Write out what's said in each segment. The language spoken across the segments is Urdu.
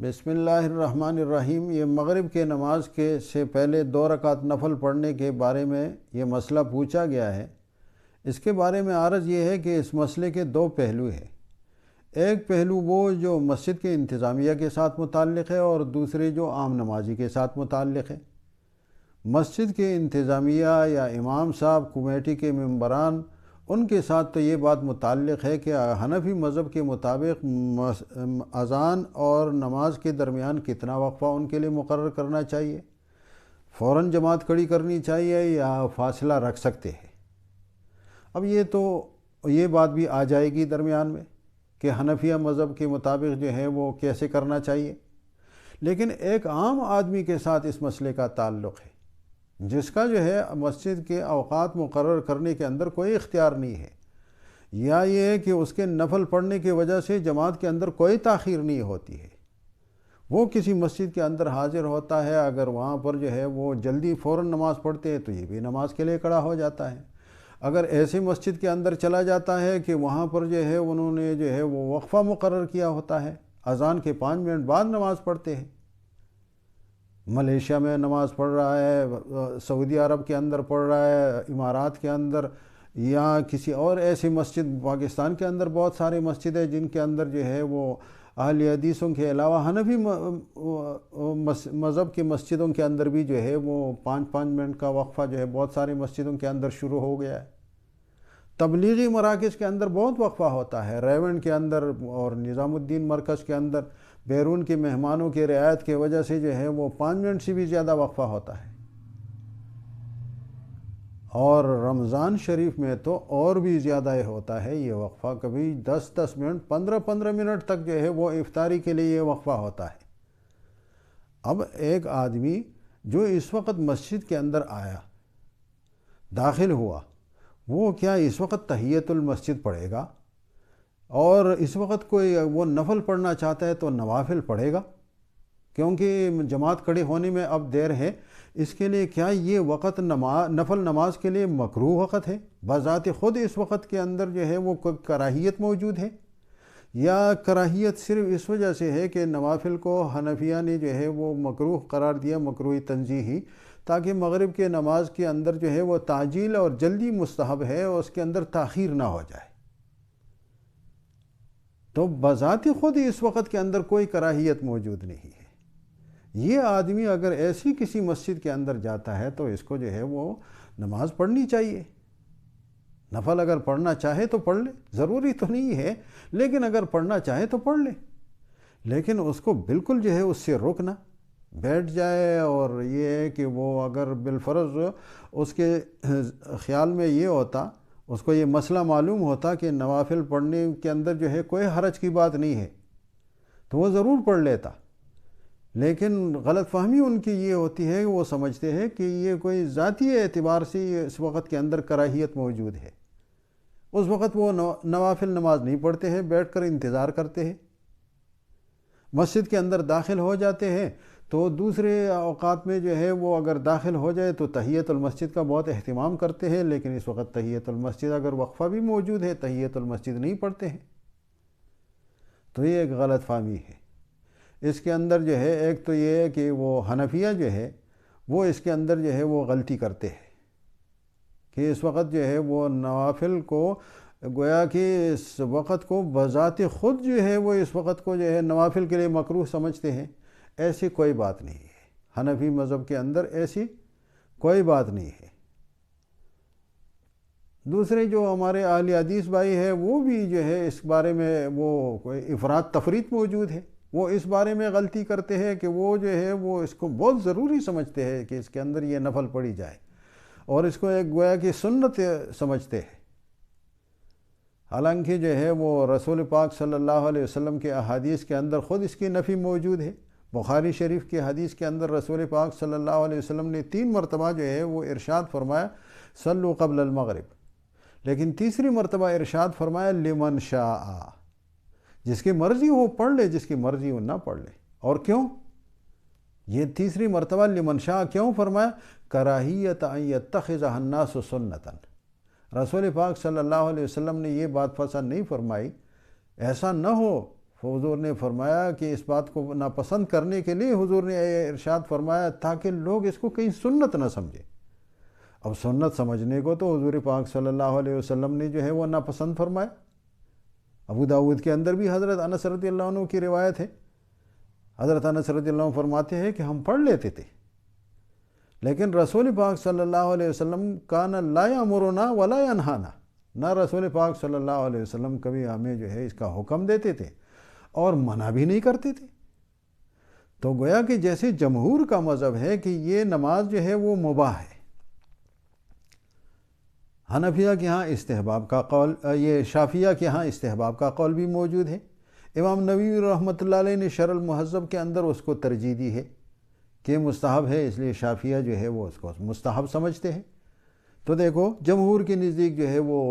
بسم اللہ الرحمن الرحیم۔ یہ مغرب کے نماز سے پہلے 2 رکعت نفل پڑھنے کے بارے میں یہ مسئلہ پوچھا گیا ہے۔ اس کے بارے میں عرض یہ ہے کہ اس مسئلے کے 2 پہلو ہیں۔ ایک پہلو وہ جو مسجد کے انتظامیہ کے ساتھ متعلق ہے، اور دوسرے جو عام نمازی کے ساتھ متعلق ہے۔ مسجد کے انتظامیہ یا امام صاحب، کمیٹی کے ممبران، ان کے ساتھ تو یہ بات متعلق ہے کہ حنفی مذہب کے مطابق اذان اور نماز کے درمیان کتنا وقفہ ان کے لیے مقرر کرنا چاہیے، فوراً جماعت کھڑی کرنی چاہیے یا فاصلہ رکھ سکتے ہیں۔ اب یہ بات بھی آ جائے گی درمیان میں کہ حنفیہ مذہب کے مطابق جو ہے وہ کیسے کرنا چاہیے، لیکن ایک عام آدمی کے ساتھ اس مسئلے کا تعلق ہے جس کا جو ہے مسجد کے اوقات مقرر کرنے کے اندر کوئی اختیار نہیں ہے، یا یہ ہے کہ اس کے نفل پڑھنے کی وجہ سے جماعت کے اندر کوئی تاخیر نہیں ہوتی ہے۔ وہ کسی مسجد کے اندر حاضر ہوتا ہے، اگر وہاں پر جو ہے وہ جلدی فوراً نماز پڑھتے ہیں تو یہ بھی نماز کے لیے کھڑا ہو جاتا ہے۔ اگر ایسے مسجد کے اندر چلا جاتا ہے کہ وہاں پر جو ہے انہوں نے جو ہے وہ وقفہ مقرر کیا ہوتا ہے، اذان کے 5 منٹ بعد نماز پڑھتے ہیں، ملیشیا میں نماز پڑھ رہا ہے، سعودی عرب کے اندر پڑھ رہا ہے، امارات کے اندر، یا کسی اور ایسی مسجد، پاکستان کے اندر بہت سارے مسجد ہیں جن کے اندر جو ہے وہ اہل حدیثوں کے علاوہ حنفی مذہب کی مسجدوں کے اندر بھی جو ہے وہ 5 منٹ کا وقفہ جو ہے بہت ساری مسجدوں کے اندر شروع ہو گیا ہے۔ تبلیغی مراکز کے اندر بہت وقفہ ہوتا ہے، ریونڈ کے اندر اور نظام الدین مرکز کے اندر بیرون کے مہمانوں کی رعایت کی وجہ سے جو ہے وہ 5 منٹ سے بھی زیادہ وقفہ ہوتا ہے، اور رمضان شریف میں تو اور بھی زیادہ ہوتا ہے یہ وقفہ، کبھی 10 منٹ، 15 منٹ تک جو ہے وہ افطاری کے لیے یہ وقفہ ہوتا ہے۔ اب ایک آدمی جو اس وقت مسجد کے اندر آیا، داخل ہوا، وہ کیا اس وقت تحیۃ المسجد پڑھے گا؟ اور اس وقت کوئی وہ نفل پڑھنا چاہتا ہے تو نوافل پڑھے گا، کیونکہ جماعت کھڑی ہونے میں اب دیر ہے، اس کے لیے کیا یہ وقت نفل نماز کے لیے مکروہ وقت ہے؟ بذات خود اس وقت کے اندر جو ہے وہ کراہیت موجود ہے، یا کراہیت صرف اس وجہ سے ہے کہ نوافل کو حنفیہ نے جو ہے وہ مکروہ قرار دیا، مکروہ تنزیہی، تاکہ مغرب کے نماز کے اندر جو ہے وہ تعجیل اور جلدی مستحب ہے اور اس کے اندر تاخیر نہ ہو جائے۔ تو بذات خود اس وقت کے اندر کوئی کراہیت موجود نہیں ہے۔ یہ آدمی اگر ایسی کسی مسجد کے اندر جاتا ہے تو اس کو جو ہے وہ نماز پڑھنی چاہیے۔ نفل اگر پڑھنا چاہے تو پڑھ لے، ضروری تو نہیں ہے، لیکن اگر پڑھنا چاہے تو پڑھ لے، لیکن اس کو بالکل جو ہے اس سے رکنا بیٹھ جائے۔ اور یہ ہے کہ وہ اگر بالفرض اس کے خیال میں یہ ہوتا، اس کو یہ مسئلہ معلوم ہوتا کہ نوافل پڑھنے کے اندر جو ہے کوئی حرج کی بات نہیں ہے، تو وہ ضرور پڑھ لیتا، لیکن غلط فہمی ان کی یہ ہوتی ہے کہ وہ سمجھتے ہیں کہ یہ کوئی ذاتی اعتبار سے اس وقت کے اندر کراہیت موجود ہے، اس وقت وہ نوافل نماز نہیں پڑھتے ہیں، بیٹھ کر انتظار کرتے ہیں۔ مسجد کے اندر داخل ہو جاتے ہیں تو دوسرے اوقات میں جو ہے وہ اگر داخل ہو جائے تو تحیۃ المسجد کا بہت اہتمام کرتے ہیں، لیکن اس وقت تحیۃ المسجد اگر وقفہ بھی موجود ہے، تحیۃ المسجد نہیں پڑھتے ہیں، تو یہ ایک غلط فہمی ہے۔ اس کے اندر جو ہے ایک تو یہ ہے کہ وہ حنفیہ جو ہے وہ اس کے اندر جو ہے وہ غلطی کرتے ہیں کہ اس وقت جو ہے وہ نوافل کو گویا کہ اس وقت کو بذات خود جو ہے وہ اس وقت کو جو ہے نوافل کے لیے مکروہ سمجھتے ہیں۔ ایسی کوئی بات نہیں ہے، حنفی مذہب کے اندر ایسی کوئی بات نہیں ہے۔ دوسرے جو ہمارے اہل حدیث بھائی ہیں وہ بھی جو ہے اس بارے میں وہ کوئی افراط تفریط موجود ہے، وہ اس بارے میں غلطی کرتے ہیں کہ وہ جو ہے وہ اس کو بہت ضروری سمجھتے ہیں کہ اس کے اندر یہ نفل پڑھی جائے، اور اس کو ایک گویا کہ سنت سمجھتے ہیں، حالانکہ جو ہے وہ رسول پاک صلی اللہ علیہ وسلم کے احادیث کے اندر خود اس کی نفی موجود ہے۔ بخاری شریف کی حدیث کے اندر رسول پاک صلی اللہ علیہ وسلم نے 3 مرتبہ جو ہے وہ ارشاد فرمایا صلو قبل المغرب، لیکن تیسری مرتبہ ارشاد فرمایا لمن شاء، جس کی مرضی ہو پڑھ لے، جس کی مرضی ہو نہ پڑھ لے۔ اور کیوں یہ تیسری مرتبہ لمن شاء کیوں فرمایا؟ کراہیت ان یتخذها الناس سنتا، رسول پاک صلی اللہ علیہ وسلم نے یہ بات پسند نہیں فرمائی، ایسا نہ ہو حضور نے فرمایا کہ اس بات کو ناپسند کرنے کے لیے حضور نے ارشاد فرمایا تاکہ لوگ اس کو کہیں سنت نہ سمجھے۔ اب سنت سمجھنے کو تو حضور پاک صلی اللہ علیہ وسلم نے جو ہے وہ ناپسند فرمایا۔ ابو داود کے اندر بھی حضرت انس رضی اللہ عنہ کی روایت ہے، حضرت انس رضی اللہ عنہ فرماتے ہیں کہ ہم پڑھ لیتے تھے، لیکن رسول پاک صلی اللہ علیہ وسلم کان لا یامرنا ولا ینہانا، نہ رسول پاک صلی اللہ علیہ وسلم کبھی ہمیں جو ہے اس کا حکم دیتے تھے اور منع بھی نہیں کرتے تھے۔ تو گویا کہ جیسے جمہور کا مذہب ہے کہ یہ نماز جو ہے وہ مباح ہے، حنفیہ کے ہاں استحباب کا قول، یہ شافعیہ کے ہاں استحباب کا قول بھی موجود ہے۔ امام نووی رحمۃ اللہ علیہ نے شرح المہذب کے اندر اس کو ترجیح دی ہے کہ مستحب ہے، اس لیے شافعیہ جو ہے وہ اس کو مستحب سمجھتے ہیں۔ تو دیکھو جمہور کے نزدیک جو ہے وہ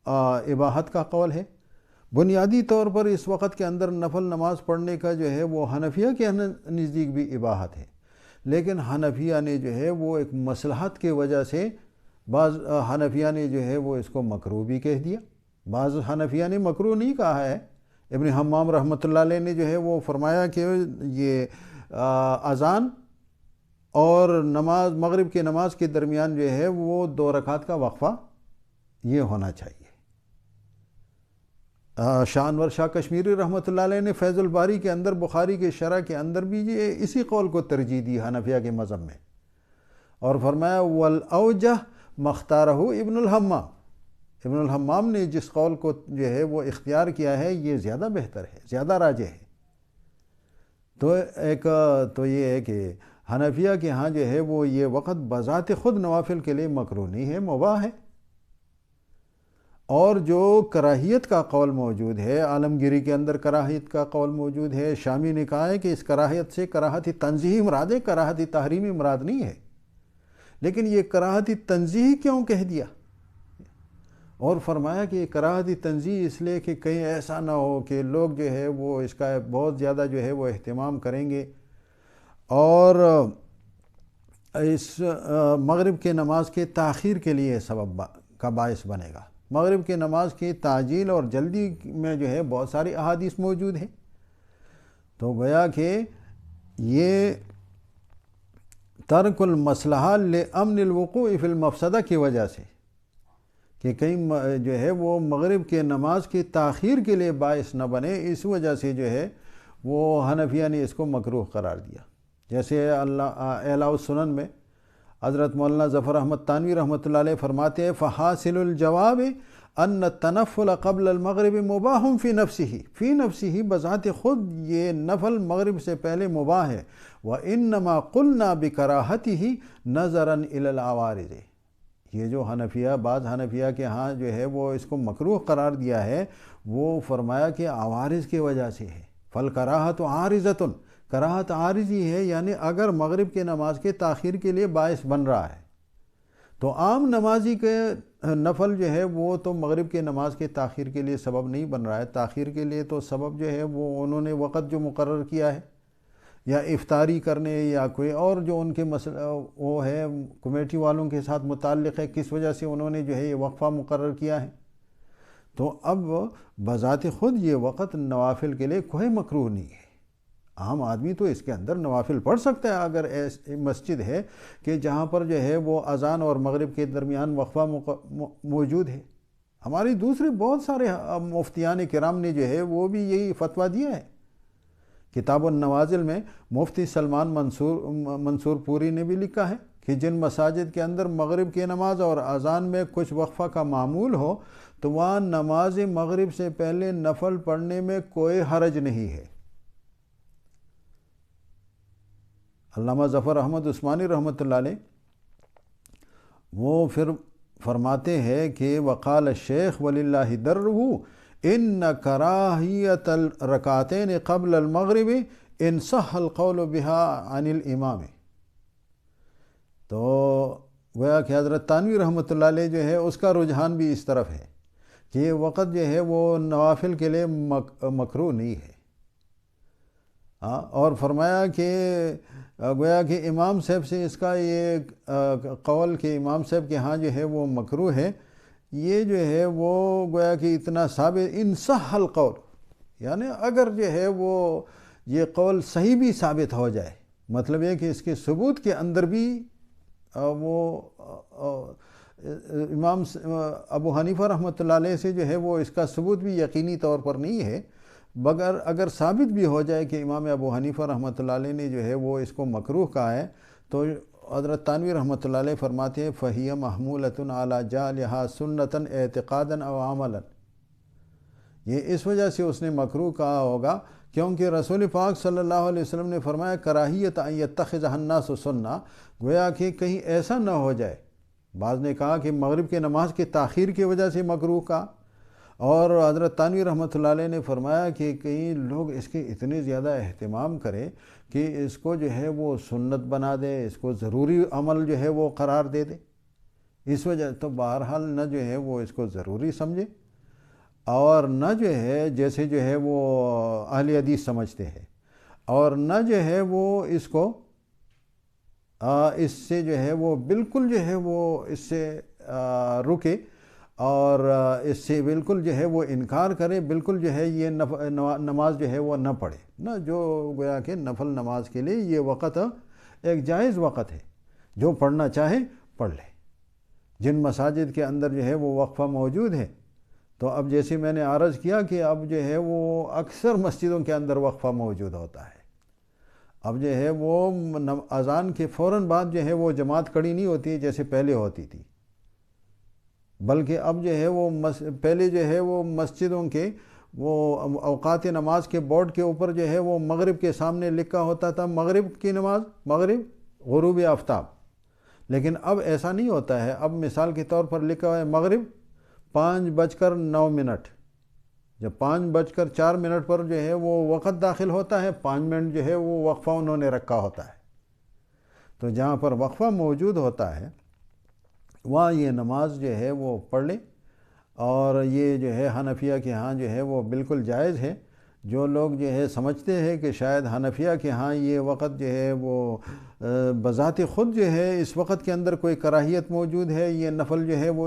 اباحت کا قول ہے۔ بنیادی طور پر اس وقت کے اندر نفل نماز پڑھنے کا جو ہے وہ حنفیہ کے نزدیک بھی اباحت ہے، لیکن حنفیہ نے جو ہے وہ ایک مصلحت کی وجہ سے بعض حنفیہ نے جو ہے وہ اس کو مکروہ بھی کہہ دیا، بعض حنفیہ نے مکروہ نہیں کہا ہے۔ ابن حمام رحمۃ اللہ علیہ نے جو ہے وہ فرمایا کہ یہ اذان اور نماز مغرب کی نماز کے درمیان جو ہے وہ 2 رکعت کا وقفہ یہ ہونا چاہیے۔ شاہ انور شاہ کشمیری رحمۃ اللہ علیہ نے فیض الباری کے اندر بخاری کے شرح کے اندر بھی یہ اسی قول کو ترجیح دی حنفیہ کے مذہب میں، اور فرمایا والاوجہ مختارہ ابن الحمام، ابن الحمام نے جس قول کو جو ہے وہ اختیار کیا ہے یہ زیادہ بہتر ہے، زیادہ راجح ہے۔ تو یہ ہے کہ حنفیہ کے ہاں جو ہے وہ یہ وقت بذات خود نوافل کے لیے مکروہ نہیں ہے، مباح ہے۔ اور جو کراہیت کا قول موجود ہے، عالمگیری کے اندر کراہیت کا قول موجود ہے، شامی نے کہا ہے کہ اس کراہیت سے کراہت تنزیہی مراد ہے، کراہت تحریمی مراد نہیں ہے، لیکن یہ کراہت تنزیہی کیوں کہہ دیا؟ اور فرمایا کہ یہ کراہت تنزیہی اس لیے کہ کہیں ایسا نہ ہو کہ لوگ جو ہے وہ اس کا بہت زیادہ جو ہے وہ اہتمام کریں گے اور اس مغرب کے نماز کے تاخیر کے لیے سبب کا باعث بنے گا۔ مغرب کی نماز کی تعجیل اور جلدی میں جو ہے بہت ساری احادیث موجود ہیں، تو گویا کہ یہ ترک المصلحہ لامن الوقوع فی المفسدہ کی وجہ سے کہ کہیں جو ہے وہ مغرب کے نماز کی تاخیر کے لیے باعث نہ بنے، اس وجہ سے جو ہے وہ حنفیہ نے اس کو مکروہ قرار دیا۔ جیسے اعلاء السنن میں حضرت مولانا ظفر احمد تانوی رحمۃ اللہ علیہ فرماتے ہیں فحاصل الجواب ان التنفل قبل المغرب مباح فی نفسہ بذات خود یہ نفل مغرب سے پہلے مباح ہے، وانما قلنا بکراہتہ نظرا الی العوارض، یہ جو حنفیہ بعض حنفیہ کے ہاں جو ہے وہ اس کو مکروہ قرار دیا ہے، وہ فرمایا کہ عوارض کی وجہ سے ہے، فالکراہۃ عارضۃ، کراہت عارضی ہے، یعنی اگر مغرب کے نماز کے تاخیر کے لیے باعث بن رہا ہے تو عام نمازی کے نفل جو ہے وہ تو مغرب کے نماز کے تاخیر کے لیے سبب نہیں بن رہا ہے، تاخیر کے لیے تو سبب جو ہے وہ انہوں نے وقت جو مقرر کیا ہے یا افطاری کرنے یا کوئی اور جو ان کے مسئلہ وہ ہے کمیٹی والوں کے ساتھ متعلق ہے، کس وجہ سے انہوں نے جو ہے یہ وقفہ مقرر کیا ہے، تو اب بذات خود یہ وقت نوافل کے لیے کوئی مکروہ نہیں ہے۔ عام آدمی تو اس کے اندر نوافل پڑھ سکتا ہے اگر ایسی مسجد ہے کہ جہاں پر جو ہے وہ اذان اور مغرب کے درمیان وقفہ موجود ہے۔ ہماری دوسرے بہت سارے مفتیان کرام نے جو ہے وہ بھی یہی فتویٰ دیا ہے۔ کتاب النوازل میں مفتی سلمان منصور پوری نے بھی لکھا ہے کہ جن مساجد کے اندر مغرب کی نماز اور اذان میں کچھ وقفہ کا معمول ہو تو وہاں نماز مغرب سے پہلے نفل پڑھنے میں کوئی حرج نہیں ہے۔ علامہ ظفر احمد عثمانی رحمۃ اللہ علیہ وہ پھر فرماتے ہیں کہ وقال الشیخ وللہ درہ ان کراہیت الرکعتین قبل المغرب ان صح القول بها عن الامام، تو گویا کہ حضرت تانوی رحمۃ اللہ علیہ جو ہے اس کا رجحان بھی اس طرف ہے کہ یہ وقت جو ہے وہ نوافل کے لیے مکروہ نہیں ہے، اور فرمایا کہ گویا کہ امام صاحب سے اس کا یہ قول کہ امام صاحب کے ہاں جو ہے وہ مکروہ ہے، یہ جو ہے وہ گویا کہ اتنا ثابت ان صح القول، یعنی اگر جو ہے وہ یہ قول صحیح بھی ثابت ہو جائے، مطلب یہ کہ اس کے ثبوت کے اندر بھی وہ امام ابو حنیفہ رحمۃ اللہ علیہ سے جو ہے وہ اس کا ثبوت بھی یقینی طور پر نہیں ہے، مگر اگر ثابت بھی ہو جائے کہ امام ابو حنیفہ رحمۃ اللہ علیہ نے جو ہے وہ اس کو مکروہ کہا ہے، تو حضرت تھانوی رحمۃ اللہ علیہ فرماتے ہیں فَهِيَ مَحْمُولَةٌ عَلَى جَعْلِهَا سُنَّةً اعتقادا او عملا، یہ اس وجہ سے اس نے مکروہ کہا ہوگا کیونکہ رسول پاک صلی اللہ علیہ وسلم نے فرمایا کراہیت ان یتخذها الناس سنہ، گویا کہ کہیں ایسا نہ ہو جائے، بعض نے کہا کہ مغرب کی نماز کے تاخیر کی وجہ سے مکروہ کہا، اور حضرت تھانوی رحمۃ اللہ علیہ نے فرمایا کہ کئی لوگ اس کے اتنے زیادہ اہتمام کریں کہ اس کو جو ہے وہ سنت بنا دے، اس کو ضروری عمل جو ہے وہ قرار دے دے، اس وجہ تو بہرحال نہ جو ہے وہ اس کو ضروری سمجھے اور نہ جو ہے جیسے جو ہے وہ اہل حدیث سمجھتے ہیں، اور نہ جو ہے وہ اس کو اس سے جو ہے وہ بالکل جو ہے وہ اس سے رکے اور اس سے بالکل جو ہے وہ انکار کرے، بالکل جو ہے یہ نماز جو ہے وہ نہ پڑھے، نہ جو گویا کہ نفل نماز کے لیے یہ وقت ایک جائز وقت ہے، جو پڑھنا چاہے پڑھ لے۔ جن مساجد کے اندر جو ہے وہ وقفہ موجود ہے، تو اب جیسے میں نے عرض کیا کہ اب جو ہے وہ اکثر مسجدوں کے اندر وقفہ موجود ہوتا ہے، اب جو ہے وہ اذان کے فوراً بعد جو ہے وہ جماعت کھڑی نہیں ہوتی جیسے پہلے ہوتی تھی، بلکہ اب جو ہے وہ پہلے جو ہے وہ مسجدوں کے وہ اوقات نماز کے بورڈ کے اوپر جو ہے وہ مغرب کے سامنے لکھا ہوتا تھا مغرب کی نماز، مغرب غروب آفتاب، لیکن اب ایسا نہیں ہوتا ہے، اب مثال کے طور پر لکھا ہوا ہے مغرب 5:09، جب 5:04 پر جو ہے وہ وقت داخل ہوتا ہے، 5 منٹ جو ہے وہ وقفہ انہوں نے رکھا ہوتا ہے، تو جہاں پر وقفہ موجود ہوتا ہے وہاں یہ نماز جو ہے وہ پڑھ لیں، اور یہ جو ہے حنفیہ کے ہاں جو ہے وہ بالکل جائز ہے۔ جو لوگ جو ہے سمجھتے ہیں کہ شاید حنفیہ کے ہاں یہ وقت جو ہے وہ بذات خود جو ہے اس وقت کے اندر کوئی کراہیت موجود ہے، یہ نفل جو ہے وہ